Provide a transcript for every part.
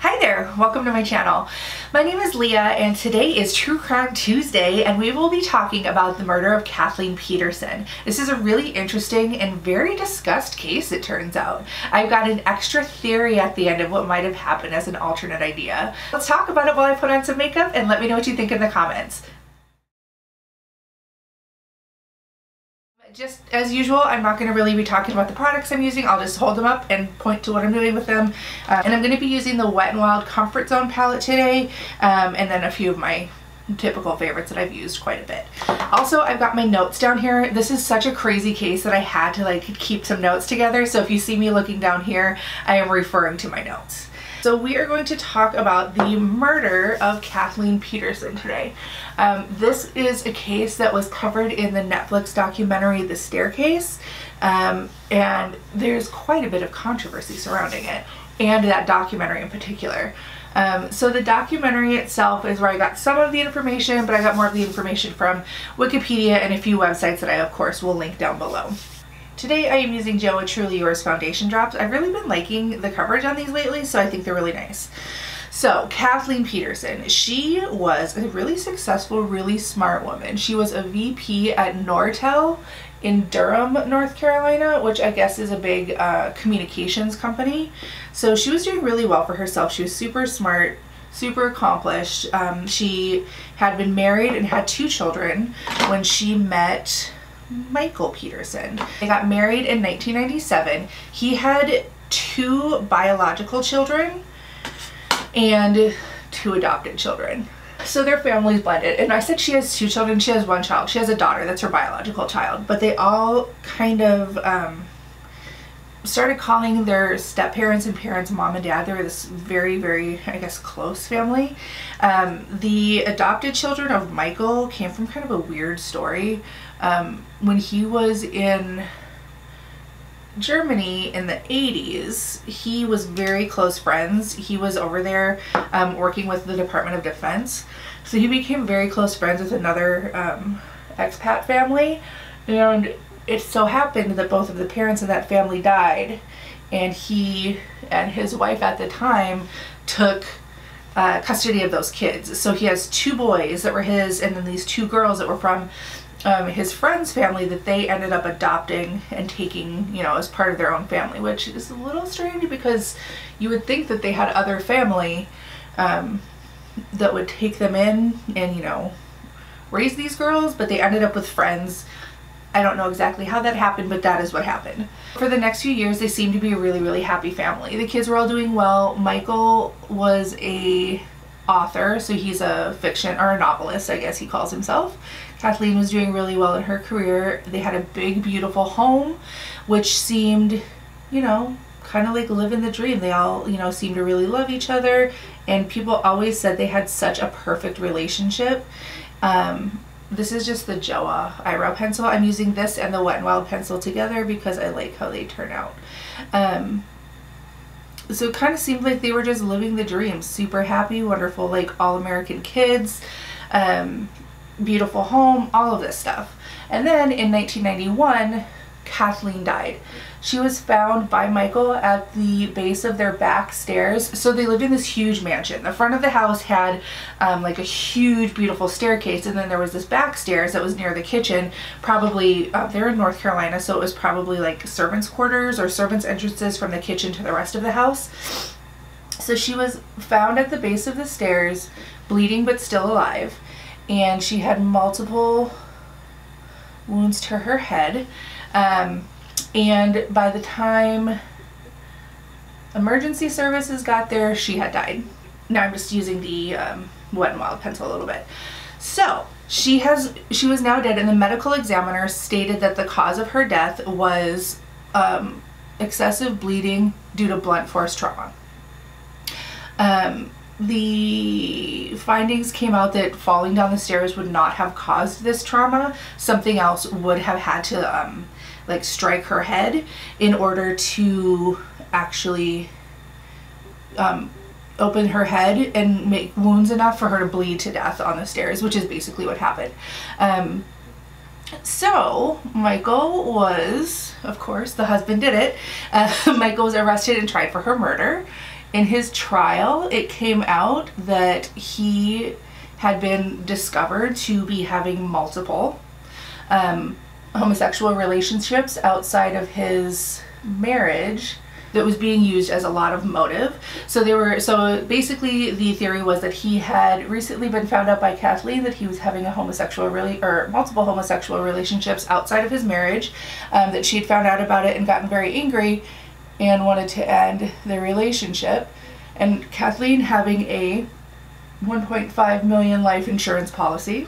Hi there, welcome to my channel. My name is Leah and today is True Crime Tuesday and we will be talking about the murder of Kathleen Peterson. This is a really interesting and very discussed case, it turns out. I've got an extra theory at the end of what might have happened as an alternate idea. Let's talk about it while I put on some makeup and let me know what you think in the comments. Just as usual, I'm not going to really be talking about the products I'm using. I'll just hold them up and point to what I'm doing with them. And I'm going to be using the Wet n Wild Comfort Zone palette today, and then a few of my typical favorites that I've used quite a bit. Also, I've got my notes down here. This is such a crazy case that I had to keep some notes together. So if you see me looking down here, I am referring to my notes. So we are going to talk about the murder of Kathleen Peterson today. This is a case that was covered in the Netflix documentary The Staircase, and there's quite a bit of controversy surrounding it, and that documentary in particular. So the documentary itself is where I got some of the information, but I got more of the information from Wikipedia and a few websites that I of course will link down below. Today I am using Joah Truly Yours foundation drops. I've really been liking the coverage on these lately, so I think they're really nice. So Kathleen Peterson, she was a really successful, really smart woman. She was a VP at Nortel in Durham, North Carolina, which I guess is a big communications company. So she was doing really well for herself. She was super smart, super accomplished. She had been married and had 2 children when she met Michael Peterson. They got married in 1997. He had 2 biological children and 2 adopted children. So their families blended. And I said she has 2 children. She has 1 child. She has a daughter. That's her biological child. But they all kind of started calling their step-parents and parents mom and dad. They were this very, very, I guess, close family. The adopted children of Michael came from kind of a weird story. When he was in Germany in the 80s, he was very close friends. He was over there working with the Department of Defense. So he became very close friends with another expat family. And it so happened that both of the parents of that family died. And he and his wife at the time took custody of those kids. So he has 2 boys that were his and then these 2 girls that were from his friend's family that they ended up adopting and taking, you know, as part of their own family, which is a little strange because you would think that they had other family that would take them in and, you know, raise these girls, but they ended up with friends. I don't know exactly how that happened, but that is what happened. For the next few years, they seemed to be a really, really happy family. The kids were all doing well. Michael was a author, so he's a fiction or a novelist, I guess he calls himself. Kathleen was doing really well in her career. They had a big, beautiful home, which seemed, you know, kind of like living the dream. They all, you know, seemed to really love each other, and people always said they had such a perfect relationship. This is just the Joah eyebrow pencil. I'm using this and the Wet n Wild pencil together because I like how they turn out. So it kind of seemed like they were just living the dream. Super happy, wonderful, like all-American kids, beautiful home, all of this stuff. And then in 1991, Kathleen died. She was found by Michael at the base of their back stairs. So they lived in this huge mansion. The front of the house had like a huge, beautiful staircase, and then there was this back stairs that was near the kitchen. Probably, they're in North Carolina, so it was probably like servants' quarters or servants' entrances from the kitchen to the rest of the house. So she was found at the base of the stairs, bleeding but still alive, and she had multiple wounds to her head. And by the time emergency services got there, she had died. Now I'm just using the Wet n Wild pencil a little bit. So she was now dead, and the medical examiner stated that the cause of her death was excessive bleeding due to blunt force trauma. The findings came out that falling down the stairs would not have caused this trauma. Something else would have had to like strike her head in order to actually open her head and make wounds enough for her to bleed to death on the stairs, which is basically what happened. So Michael was, of course, the husband did it. Michael was arrested and tried for her murder. In his trial, it came out that he had been discovered to be having multiple homosexual relationships outside of his marriage that was being used as a lot of motive. So basically the theory was that he had recently been found out by Kathleen that he was having a multiple homosexual relationships outside of his marriage, that she had found out about it and gotten very angry and wanted to end their relationship. And Kathleen, having a $1.5 million life insurance policy,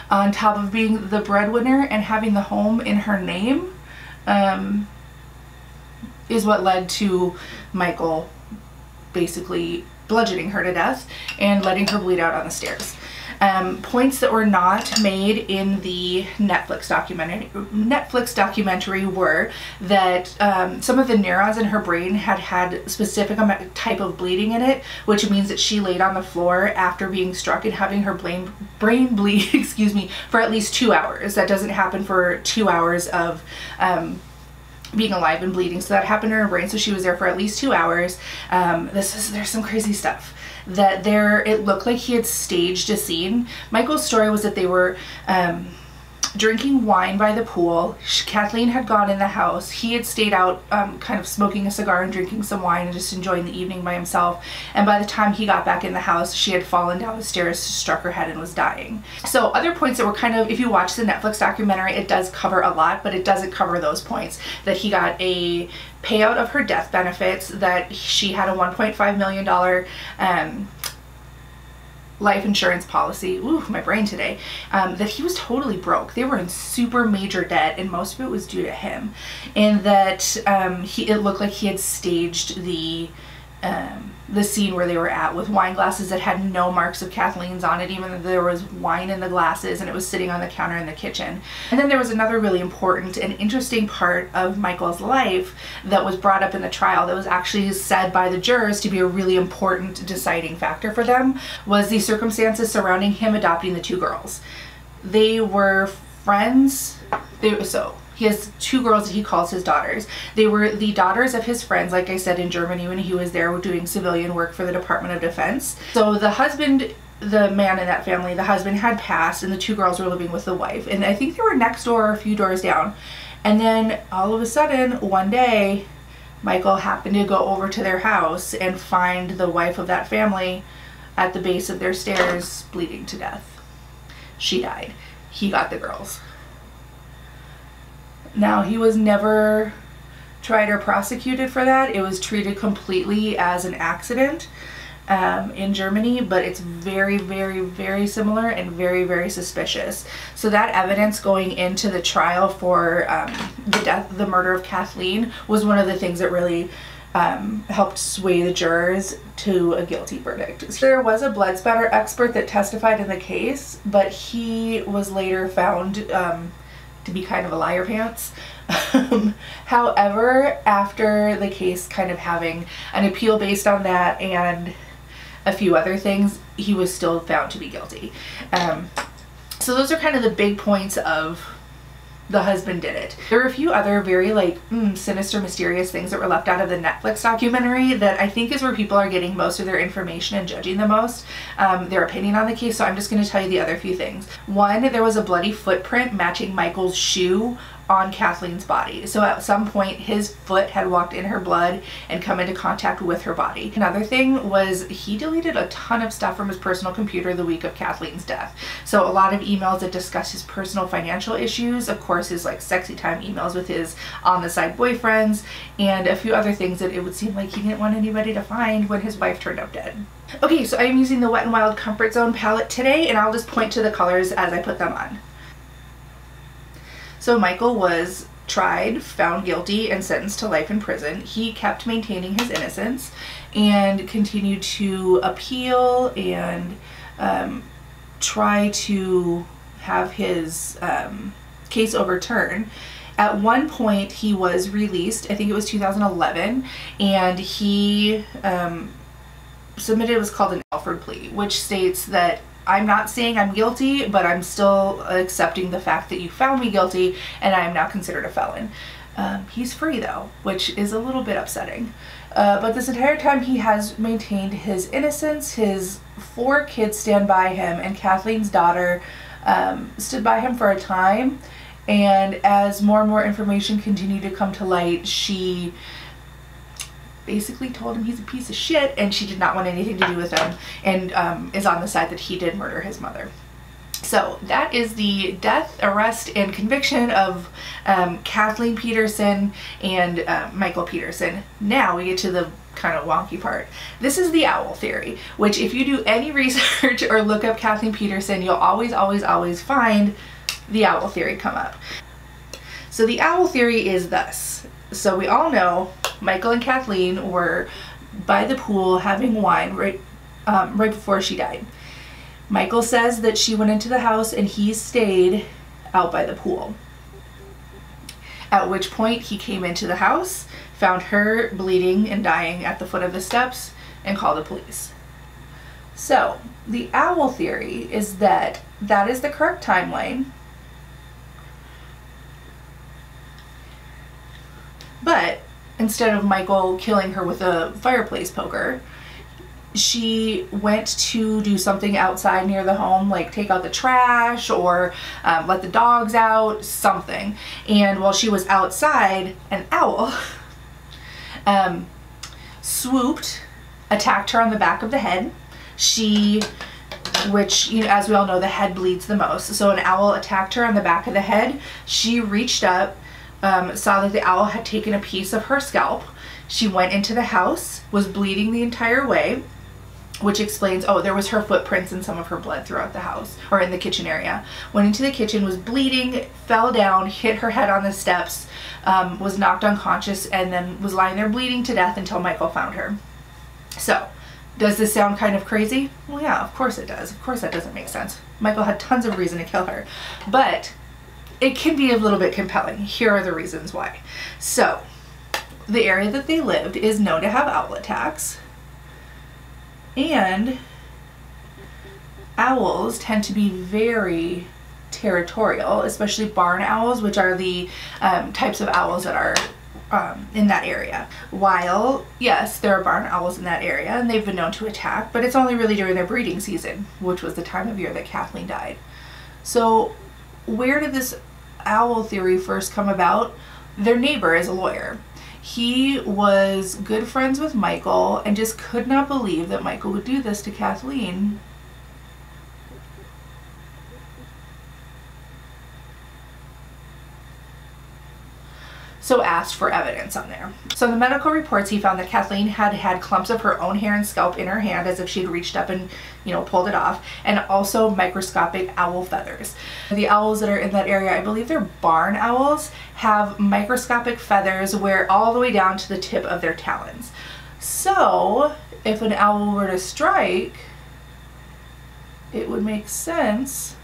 on top of being the breadwinner and having the home in her name, is what led to Michael basically bludgeoning her to death and letting her bleed out on the stairs. Points that were not made in the Netflix documentary were that some of the neurons in her brain had specific type of bleeding in it, which means that she laid on the floor after being struck and having her brain bleed, excuse me, for at least 2 hours. That doesn't happen for 2 hours of being alive and bleeding. So that happened in her brain. So she was there for at least 2 hours. There's some crazy stuff. It looked like he had staged a scene. Michael's story was that they were drinking wine by the pool. Kathleen had gone in the house. He had stayed out kind of smoking a cigar and drinking some wine and just enjoying the evening by himself. And by the time he got back in the house, she had fallen down the stairs, struck her head, and was dying. So other points that were kind of, if you watch the Netflix documentary, it does cover a lot, but it doesn't cover those points. That he got a payout of her death benefits, that she had a $1.5 million life insurance policy, ooh, my brain today, that he was totally broke. They were in super major debt, and most of it was due to him. And that it looked like he had staged the scene where they were at with wine glasses that had no marks of Kathleen's on it, even though there was wine in the glasses and it was sitting on the counter in the kitchen. And then there was another really important and interesting part of Michael's life that was brought up in the trial that was actually said by the jurors to be a really important deciding factor for them, was the circumstances surrounding him adopting the 2 girls. They were friends. He has 2 girls that he calls his daughters. They were the daughters of his friends, like I said, in Germany when he was there doing civilian work for the Department of Defense. So the husband, the man in that family, the husband had passed and the 2 girls were living with the wife. And I think they were next door or a few doors down. And then all of a sudden, one day, Michael happened to go over to their house and find the wife of that family at the base of their stairs bleeding to death. She died. He got the girls. Now, he was never tried or prosecuted for that. It was treated completely as an accident in Germany, but it's very, very, very similar and very, very suspicious. So that evidence going into the trial for the murder of Kathleen was one of the things that really helped sway the jurors to a guilty verdict. There was a blood spatter expert that testified in the case, but he was later found to be kind of a liar pants. However, after the case kind of having an appeal based on that and a few other things, he was still found to be guilty. So those are kind of the big points of the husband did it. There were a few other very sinister, mysterious things that were left out of the Netflix documentary that I think is where people are getting most of their information and judging the most, their opinion on the case. So I'm just going to tell you the other few things. One, there was a bloody footprint matching Michael's shoe on Kathleen's body. So at some point his foot had walked in her blood and come into contact with her body. Another thing was he deleted a ton of stuff from his personal computer the week of Kathleen's death. So a lot of emails that discuss his personal financial issues, of course his sexy time emails with his on the side boyfriends, and a few other things that it would seem like he didn't want anybody to find when his wife turned up dead. Okay, so I'm using the Wet n Wild Comfort Zone palette today, and I'll just point to the colors as I put them on. So Michael was tried, found guilty, and sentenced to life in prison. He kept maintaining his innocence and continued to appeal and try to have his case overturned. At one point he was released, I think it was 2011, and he submitted what's called an Ofra plea, which states that I'm not saying I'm guilty, but I'm still accepting the fact that you found me guilty and I am now considered a felon. He's free though, which is a little bit upsetting. But this entire time he has maintained his innocence. His 4 kids stand by him, and Kathleen's daughter stood by him for a time. And as more and more information continued to come to light, she basically told him he's a piece of shit and she did not want anything to do with him, and is on the side that he did murder his mother. So that is the death, arrest, and conviction of Kathleen Peterson and Michael Peterson. Now we get to the kind of wonky part. This is the owl theory, which if you do any research or look up Kathleen Peterson, you'll always find the owl theory come up. So the owl theory is thus. So we all know Michael and Kathleen were by the pool having wine right before she died. Michael says that she went into the house and he stayed out by the pool. At which point he came into the house, found her bleeding and dying at the foot of the steps, and called the police. So the owl theory is that that is the correct timeline, but instead of Michael killing her with a fireplace poker, she went to do something outside near the home, like take out the trash or let the dogs out, something. And while she was outside, an owl swooped, attacked her on the back of the head. Which, you know, as we all know, the head bleeds the most. So an owl attacked her on the back of the head. She reached up, saw that the owl had taken a piece of her scalp. She went into the house, was bleeding the entire way, which explains, oh, there was her footprints and some of her blood throughout the house, or in the kitchen area. Went into the kitchen, was bleeding, fell down, hit her head on the steps, was knocked unconscious, and then was lying there bleeding to death until Michael found her. So, does this sound kind of crazy? Well, yeah, of course it does. Of course that doesn't make sense. Michael had tons of reason to kill her. But it can be a little bit compelling. Here are the reasons why. So, the area that they lived is known to have owl attacks. And owls tend to be very territorial, especially barn owls, which are the types of owls that are in that area. While, yes, there are barn owls in that area and they've been known to attack, but it's only really during their breeding season, which was the time of year that Kathleen died. So where did this owl theory first come about? Their neighbor is a lawyer. He was good friends with Michael and just could not believe that Michael would do this to Kathleen. So asked for evidence on there. So in the medical reports, he found that Kathleen had had clumps of her own hair and scalp in her hand as if she'd reached up and, you know, pulled it off, and also microscopic owl feathers. The owls that are in that area, I believe they're barn owls, have microscopic feathers where all the way down to the tip of their talons. So if an owl were to strike, it would make sense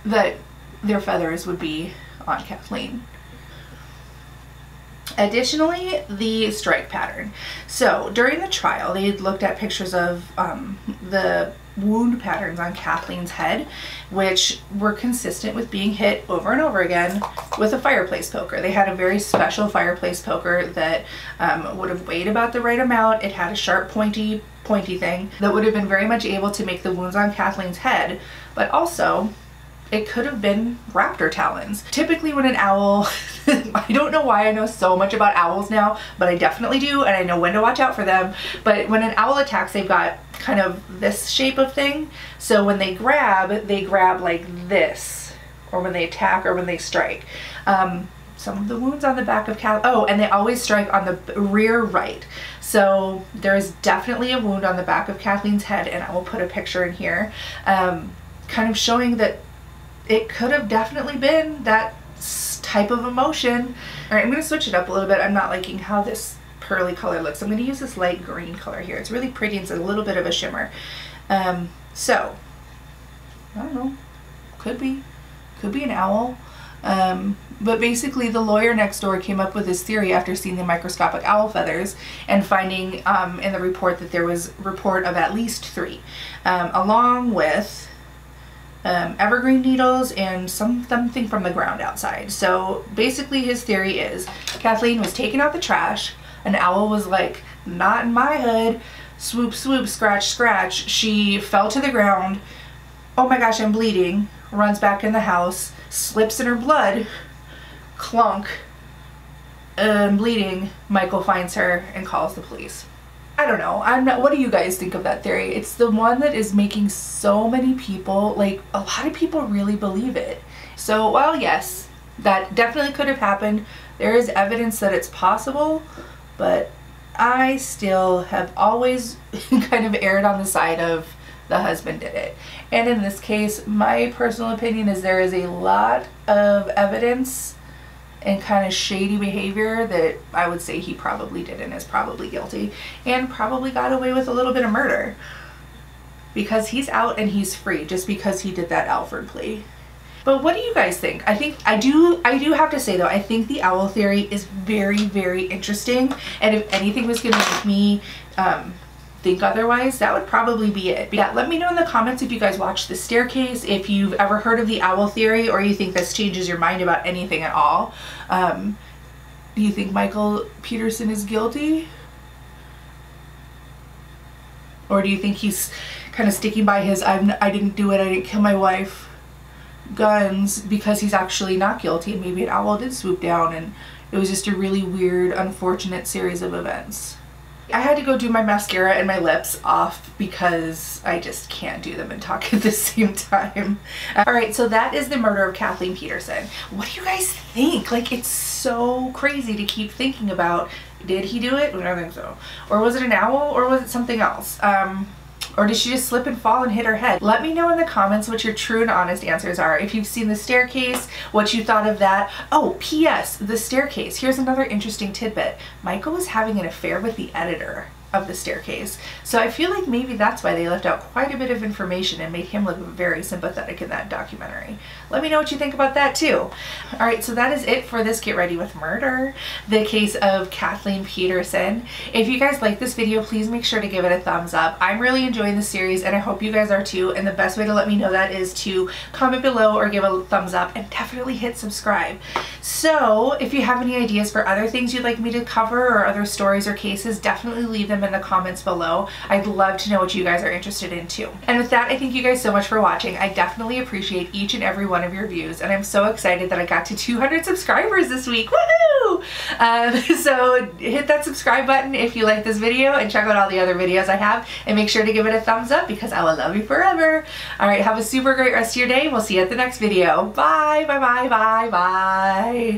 that their feathers would be on Kathleen. Additionally, the strike pattern. So during the trial, they had looked at pictures of the wound patterns on Kathleen's head, which were consistent with being hit over and over again with a fireplace poker. They had a very special fireplace poker that would have weighed about the right amount. It had a sharp pointy thing that would have been very much able to make the wounds on Kathleen's head, but also it could have been raptor talons. Typically when an owl, I don't know why I know so much about owls now, but I definitely do, and I know when to watch out for them. But when an owl attacks, they've got kind of this shape of thing. So when they grab like this, or when they attack or when they strike. Some of the wounds on the back of oh, and they always strike on the rear right. So there's definitely a wound on the back of Kathleen's head, and I will put a picture in here, kind of showing that it could have definitely been that type of emotion. All right, I'm going to switch it up a little bit. I'm not liking how this pearly color looks. I'm going to use this light green color here. It's really pretty. It's a little bit of a shimmer. So, I don't know. Could be an owl. But basically the lawyer next door came up with this theory after seeing the microscopic owl feathers and finding in the report that there was a report of at least 3, along with evergreen needles and something from the ground outside. So basically his theory is Kathleen was taking out the trash. An owl was like, not in my hood. Swoop, swoop, scratch, scratch. She fell to the ground. Oh my gosh, I'm bleeding. Runs back in the house, slips in her blood, clunk, I'm bleeding. Michael finds her and calls the police. I don't know. What do you guys think of that theory? It's the one that is making so many people, like a lot of people really believe it. So while yes, that definitely could have happened, there is evidence that it's possible, but I still have always kind of erred on the side of the husband did it. And in this case, my personal opinion is there is a lot of evidence and kind of shady behavior that I would say he probably did and is probably guilty and probably got away with a little bit of murder because he's out and he's free just because he did that Alford plea. But what do you guys think? I do have to say though, I think the owl theory is very, very interesting, and if anything was going to make me think otherwise, that would probably be it. Yeah, let me know in the comments if you guys watched The Staircase, if you've ever heard of the owl theory, or you think this changes your mind about anything at all. Do you think Michael Peterson is guilty? Or do you think he's kind of sticking by his I didn't do it, I didn't kill my wife guns because he's actually not guilty and maybe an owl did swoop down and it was just a really weird, unfortunate series of events? I had to go do my mascara and my lips off because I just can't do them and talk at the same time. Alright, so that is the murder of Kathleen Peterson. What do you guys think? Like, it's so crazy to keep thinking about, did he do it? I don't think so. Or was it an owl or was it something else? Or did she just slip and fall and hit her head? Let me know in the comments what your true and honest answers are. If you've seen The Staircase, what you thought of that. Oh, P.S. The Staircase. Here's another interesting tidbit. Michael was having an affair with the editor of The Staircase. So I feel like maybe that's why they left out quite a bit of information and made him look very sympathetic in that documentary. Let me know what you think about that too. Alright, so that is it for this Get Ready with Murder, the case of Kathleen Peterson. If you guys like this video, please make sure to give it a thumbs up. I'm really enjoying the series and I hope you guys are too, and the best way to let me know that is to comment below or give a thumbs up and definitely hit subscribe. So if you have any ideas for other things you'd like me to cover or other stories or cases, definitely leave them in the comments below. I'd love to know what you guys are interested in too. And with that, I thank you guys so much for watching. I definitely appreciate each and every one of your views, and I'm so excited that I got to 200 subscribers this week. Woohoo! So hit that subscribe button if you like this video and check out all the other videos I have, and make sure to give it a thumbs up because I will love you forever. Alright, have a super great rest of your day. We'll see you at the next video. Bye, bye, bye, bye, bye.